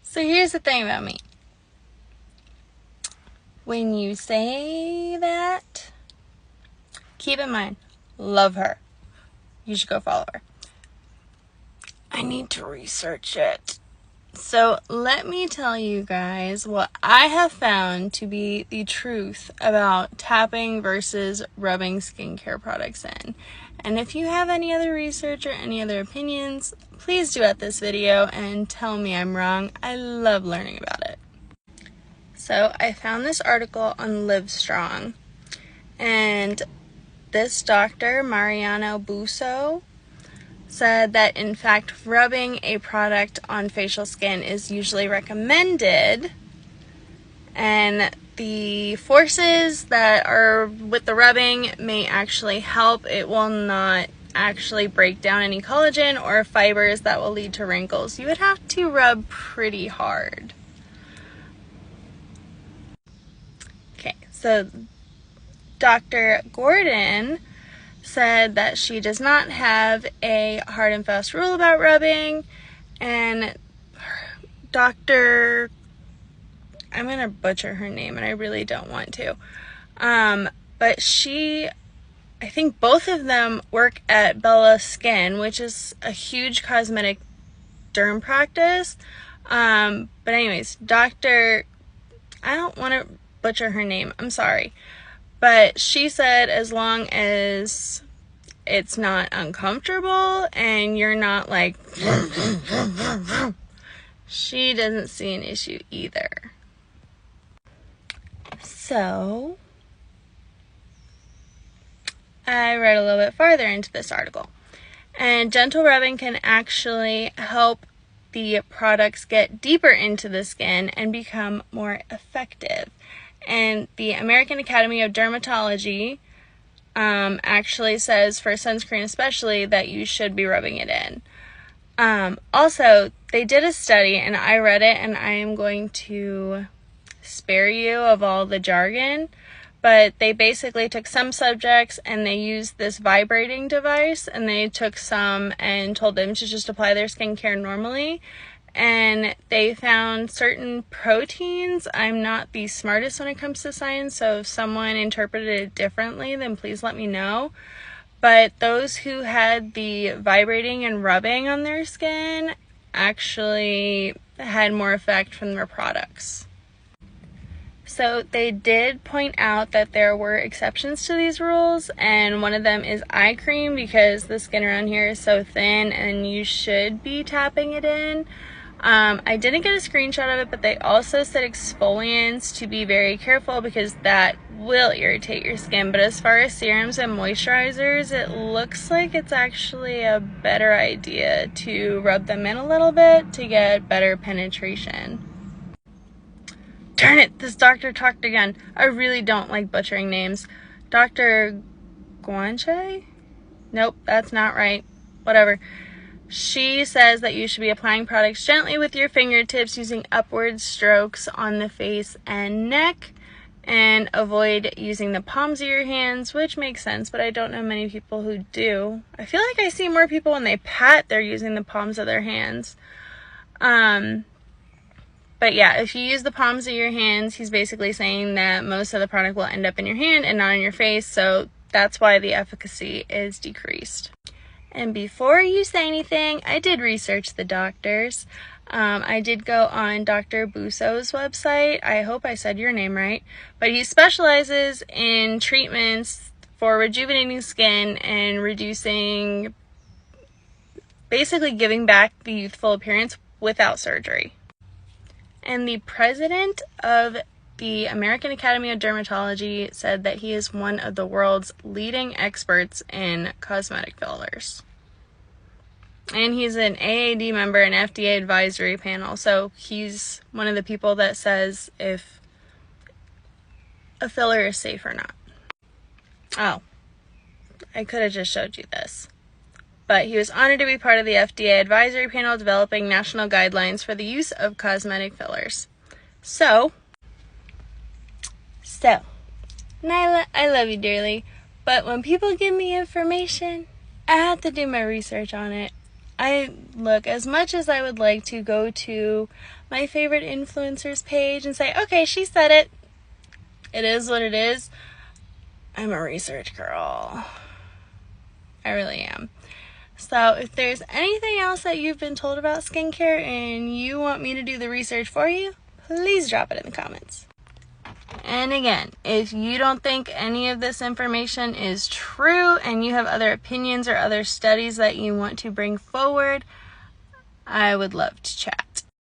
So here's the thing about me. When you say that, keep in mind, love her. You should go follow her. I need to research it. So let me tell you guys what I have found to be the truth about tapping versus rubbing skincare products in. And if you have any other research or any other opinions, please do at this video and tell me I'm wrong. I love learning about it. So I found this article on Livestrong, and this doctor, Mariano Busso, said that in fact rubbing a product on facial skin is usually recommended, and the forces that are with the rubbing may actually help. It will not actually break down any collagen or fibers that will lead to wrinkles. You would have to rub pretty hard. Okay, so Dr. Gordon said that she does not have a hard and fast rule about rubbing, and I'm gonna butcher her name and I really don't want to, but I think both of them work at Bella Skin, which is a huge cosmetic derm practice, but anyways, I don't want to butcher her name, I'm sorry. But she said as long as it's not uncomfortable and you're not like, she doesn't see an issue either. So, I read a little bit farther into this article. And gentle rubbing can actually help the products get deeper into the skin and become more effective. And the American Academy of Dermatology actually says, for sunscreen especially, that you should be rubbing it in. Also, they did a study, and I read it, and I am going to spare you of all the jargon, but they basically took some subjects and they used this vibrating device, and they took some and told them to just apply their skincare normally. And they found certain proteins. I'm not the smartest when it comes to science, so if someone interpreted it differently, then please let me know. But those who had the vibrating and rubbing on their skin actually had more effect from their products. So they did point out that there were exceptions to these rules, and one of them is eye cream, because the skin around here is so thin and you should be tapping it in. I didn't get a screenshot of it, but they also said exfoliants to be very careful because that will irritate your skin. But as far as serums and moisturizers, it looks like it's actually a better idea to rub them in a little bit to get better penetration. Darn it, this doctor talked again. I really don't like butchering names. Dr. Guanche? Nope, that's not right. Whatever. She says that you should be applying products gently with your fingertips using upward strokes on the face and neck, and avoid using the palms of your hands, which makes sense, but I don't know many people who do. I feel like I see more people when they pat, they're using the palms of their hands. But yeah, if you use the palms of your hands, he's basically saying that most of the product will end up in your hand and not on your face, so that's why the efficacy is decreased. And before you say anything, I did research the doctors. I did go on Dr. Busso's website. I hope I said your name right. But he specializes in treatments for rejuvenating skin and reducing, basically giving back the youthful appearance without surgery. And the president of the American Academy of Dermatology said that he is one of the world's leading experts in cosmetic fillers. And he's an AAD member and FDA advisory panel, so he's one of the people that says if a filler is safe or not. Oh, I could have just showed you this. But he was honored to be part of the FDA advisory panel developing national guidelines for the use of cosmetic fillers. So, Nyla, I love you dearly, but when people give me information, I have to do my research on it. look, as much as I would like to go to my favorite influencer's page and say, okay, she said it, it is what it is, I'm a research girl. I really am. So if there's anything else that you've been told about skincare and you want me to do the research for you, please drop it in the comments. And again, if you don't think any of this information is true and you have other opinions or other studies that you want to bring forward, I would love to chat.